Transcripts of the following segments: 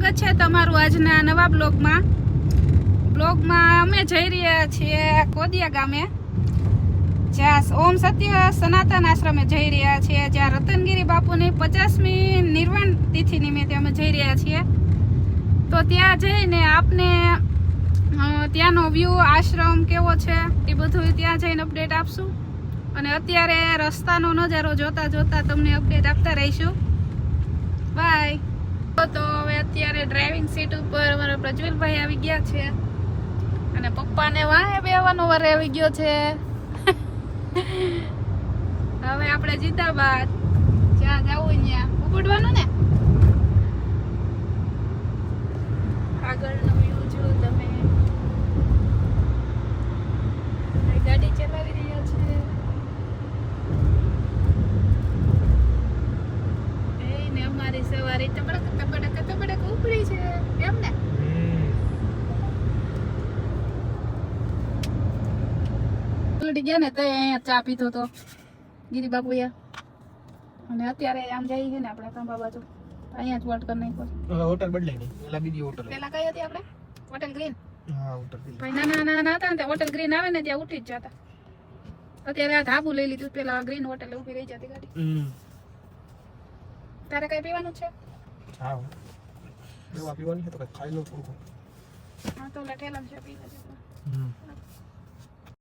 સ્વાગત છે તમારું આજના નવા બ્લોગમાં અમે જઈ રહ્યા છીએ કોદિયા ગામે, જ્યાં ઓમ સત્ય સનાતન આશ્રમે જઈ રહ્યા છીએ, જ્યાં રતનગીરી બાપુની 50મી નિર્વાણ તિથિ નિમિત્તે અમે જઈ રહ્યા છીએ. તો ત્યાં જઈને આપને ત્યાંનો વ્યૂ, આશ્રમ કેવો છે એ બધું ત્યાં જઈને અપડેટ આપશું. અને અત્યારે રસ્તાનો નજારો જોતા જોતા તમને અપડેટ આપતા રહીશું. બાય. તો હવે અત્યારે ડ્રાઇવિંગ સીટ ઉપર અમારા પ્રજ્વલભાઈ આવી ગયા છે અને પપ્પાને વાહે બેવાનો વાર આવી ગયો છે. હવે આપણે જીતાબાદ જ્યાં જવું ત્યાં ઉપડવાનું ને. આગળનો વ્યૂ જો તમે, ગાડી ચલાવી રહ્યા છે. એને અમારી સવારી તબડક ઉપડી છે એમ ને. ઉલટી ગયા ને તો અહીંયા ચા પીધો તો ગીરી બાપુએ, અને અત્યારે આમ જઈએ છે ને આપણે ખંભા બાજુ, અહીંયા જ વોટ કરી નાખ્યો. હોટલ બદલાઈ નહીં, પેલા બીજી હોટલ. પેલા કઈ હતી આપણે? Hotel green. હા, હોટલ ગ્રીન. ભાઈ નાના હતા ને હોટલ ગ્રીન આવે ને ત્યાં ઉઠી જ જતા. અત્યારે આ ધાબુ લઈ લીધું, પેલા ગ્રીન હોટલ ઉભી રહી જતી ગાડી. તારે કઈ પીવાનું છે? હા, દવા પીવાની છે તો કઈ ખાઈ લો થોડું. હા તો લઠેલમ છે, પી લેજો.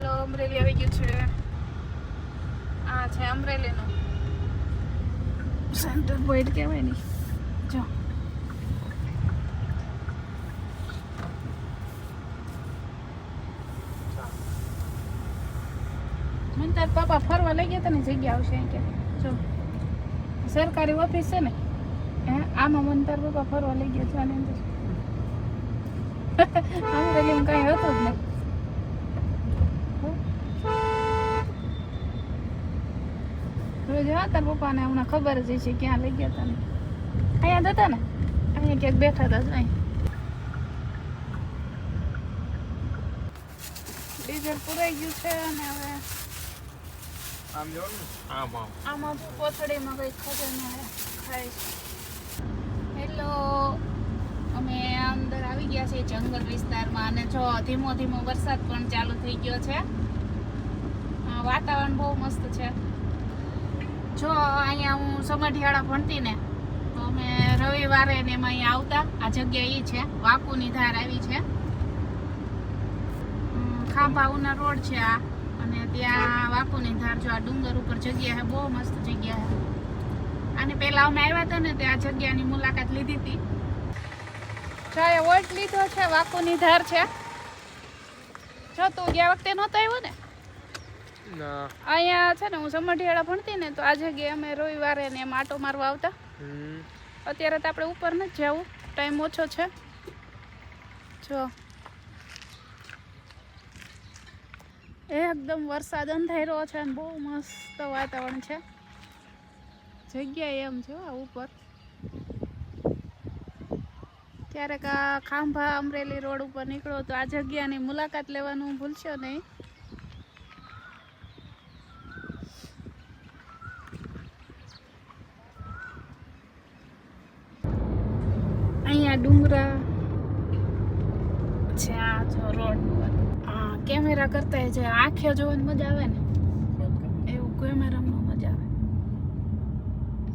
તો અમરેલી આવી ગયું છે. આ છે અમરેલીનું સેન્ટર પોઈન્ટ કહેવાય નહીં. જો મને તાર પાપા ફરવા લઈ ગયા હતા ને, જગ્યા આવશે અહીં કે જો સરકારી ઓફિસ છે ને, આમાં મને તાર પપ્પા ફરવા લઈ ગયા છે. આની અંદર અમરેલીમાં કઈ હતું જ નહીં. રોજ હા તાર પપ્પાને હમણાં ખબર જ છે ક્યાં લઈ ગયા હતા ને. અહીંયા જ હતા ને, અહીંયા ક્યાંક બેઠા હતા જ. અહીં ડીઝલ પુરાઈ ગયું છે અને હવે આમ જો ને, આમાં કોથળીમાં કઈ ખબર ન ખાય. હેલો, અમે અંદર આવી ગયા છીએ જંગલ વિસ્તારમાં, અને જો ધીમો ધીમો વરસાદ પણ ચાલુ થઈ ગયો છે. વાતાવરણ બહુ મસ્ત છે. જો અહીંયા હું સમઢિયાળા ભણતી ને, તો અમે રવિવારે ને એમાં અહીંયા આવતા. આ જગ્યા એ છે, વાકુની ધાર આવી છે. ખાંભાઉના રોડ છે આ, અને ત્યાં વાકુની ધાર. જો આ ડુંગર ઉપર જગ્યા છે, બહુ મસ્ત જગ્યા છે. અને પહેલા અમે આવ્યા હતા ને તે આ જગ્યાની મુલાકાત લીધી હતી. જો એ વોટ લીધો છે, વાકુની ધાર છે. જો તું ગયા વખતે નહોતો આવ્યો ને? અહીંયા છે ને, હું સમઢિયાળા ભણતી ને, તો આ જગ્યાએ અમે રવિવારે ને એમ આટો મારવા આવતા. અત્યારે તો આપણે ઉપર નથી જવું, ટાઈમ ઓછો છે. જો એકદમ વરસાદ અંધાર્યો છે અને બહુ મસ્ત વાતાવરણ છે. જગ્યા એમ છે આ ઉપર. ક્યારેક આ ખાંભા અમરેલી રોડ ઉપર નીકળો તો આ જગ્યાની મુલાકાત લેવાનું ભૂલશો નહીં. અહીંયા ડુંગરા છે, આ જો રોડ પર. હા, કેમેરા કરતા જે આંખે જોવાની મજા આવે ને, એવું કેમેરામાં મજા આવે.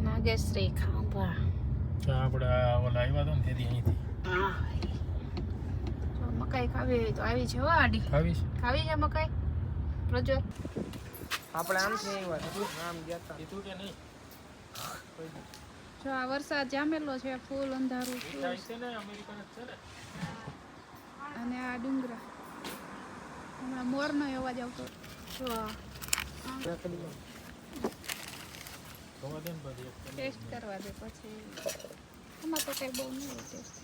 નાગેશ્રી ખાંભા. આપણે ઓલા આવ્યા તો ને તેથી અહીંથી. હા, જો મકાઈ ખાવી હોય તો આવી છે. હો આડી ખાવી છે મકાઈ. પ્રજો આપણે આમ છે આમ ગયા તા કીધું કે નહીં. જો આ વરસાદ જામેલો છે, ફૂલ અંધારું છે ને અમેરિકન છે ને. અને આ ડુંગરા, હમણાં મોરનો અવાજ આવતો. જો ટેસ્ટ કરવા દે પછી. આમાં તો કઈ બહુ નહીં હોય ટેસ્ટ.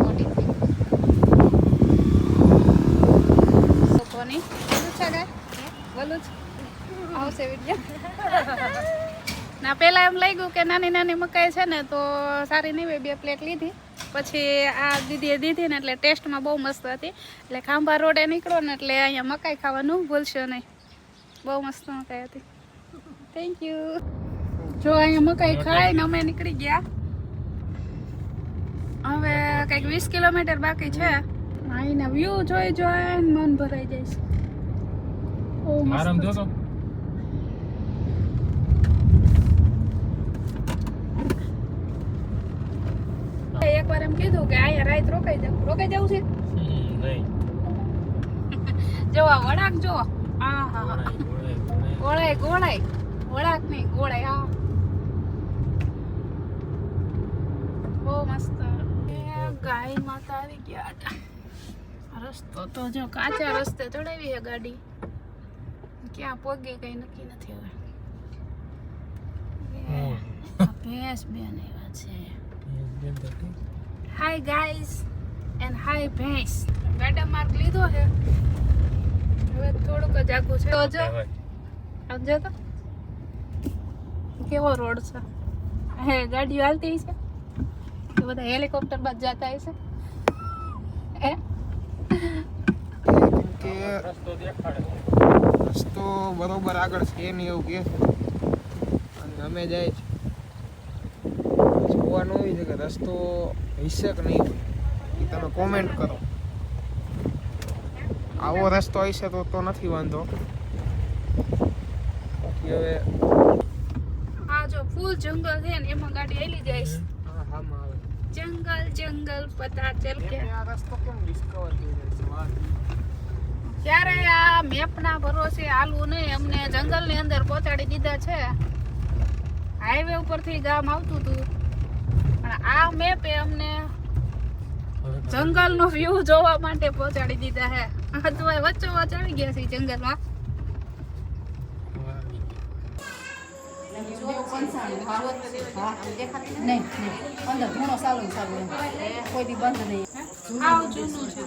મોટી કોની છે ગાય બોલું જ આવશે વિડીયો. ના પેલા એમ લાગ્યું કે નાની નાની મકાઈ છે ને તો સારી નહીં હોય, 2 પ્લેટ લીધી. પછી આ દીદીએ દીધી ને એટલે ટેસ્ટમાં બહુ મસ્ત હતી. એટલે ખાંભા રોડે નીકળો ને એટલે અહીંયા મકાઈ ખાવાનું ભૂલશો નહીં. બહુ મસ્ત મકાઈ હતી. Thank you. જો અહીંયા મકાઈ ખાઈને અમે નીકળી ગયા. હવે કંઈક 20 કિલોમીટર બાકી છે. અહીંના વ્યૂ જોઈ જોઈને મન ભરાઈ જાય છે. ઓ મસ્ત આરામ છે. જોતો એકવાર એમ કીધું કે અહીંયા રાત રોકાઈ જવું છે. નહીં જો આ વળાંક જો. હા હા હા. ગોળાય વળાંક નહીં ગોળાય. હા બહુ મસ્ત. એ ગાય માતા આવી ગયા હતા. રસ્તો તો જો કાચા રસ્તે ચડાવી છે ગાડી. ક્યાં પોગે કઈ નક્કી નથી હવે. આ ભેંસ બેન એવા છે. હાય ગાઈસ એન્ડ હાય ભેંસ. ગાડા માર્ક લીધો છે. હવે થોડુંક જ આગું છે. તો જો સમજો તો કેવો રોડ છે. હે ગાડીઓ હાલતી છે. તો બધા હેલિકોપ્ટર બાદ જતા હશે. હે કે રસ્તો દેખાડે રસ્તો બરોબર આગળ છે નહીં એવું કહે છે અને અમે જાય છે જોવાનું હોય છે કે રસ્તો હશે કે નહીં હોય એ તમે કોમેન્ટ કરો. આવો રસ્તો હશે તો નથી વાંધો. હવે આ જો ફૂલ જંગલ છે ને એમાં ગાડી હેલી જાય છે. હા આવે જંગલ પતા ચલ કે આ રસ્તો કેમ ડિસ્કવર થઈ જાય છે વાત ક્યારે આ મેપ ના ભરોસે હાલવું નહીં. અમને જંગલ ની અંદર પહોંચાડી દીધા છે. હાઈવે ઉપરથી ગામ આવતું હતું પણ આ મેપે અમને જંગલ નો વ્યૂ જોવા માટે પહોંચાડી દીધા છે. તો વચ્ચો વચ્ચ આવી ગયા છે જંગલમાં. નહીં અંદર ઘણો સારું કોઈ દી બંધ નહીં. આવ જૂનું છે.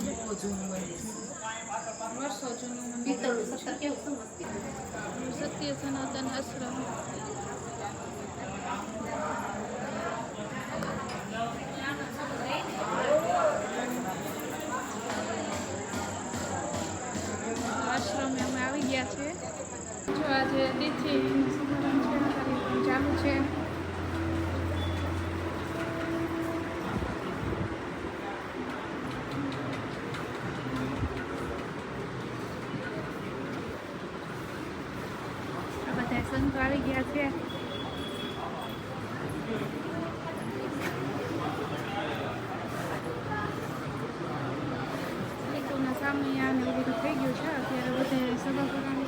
વર્ષો જૂનું પિત્તળનું સત્તર કેવું સત્ય સનાતન આશ્રમ. આશ્રમે અમે આવી ગયા છે. જો આજે તિથિ સમારંભ છે. કાર્યક્રમ ચાલુ છે. આ બધા સંતો આવી ગયા છે. સામે આ ને એવું બધું થઈ ગયું છે. અત્યારે બધા સભા કરવાની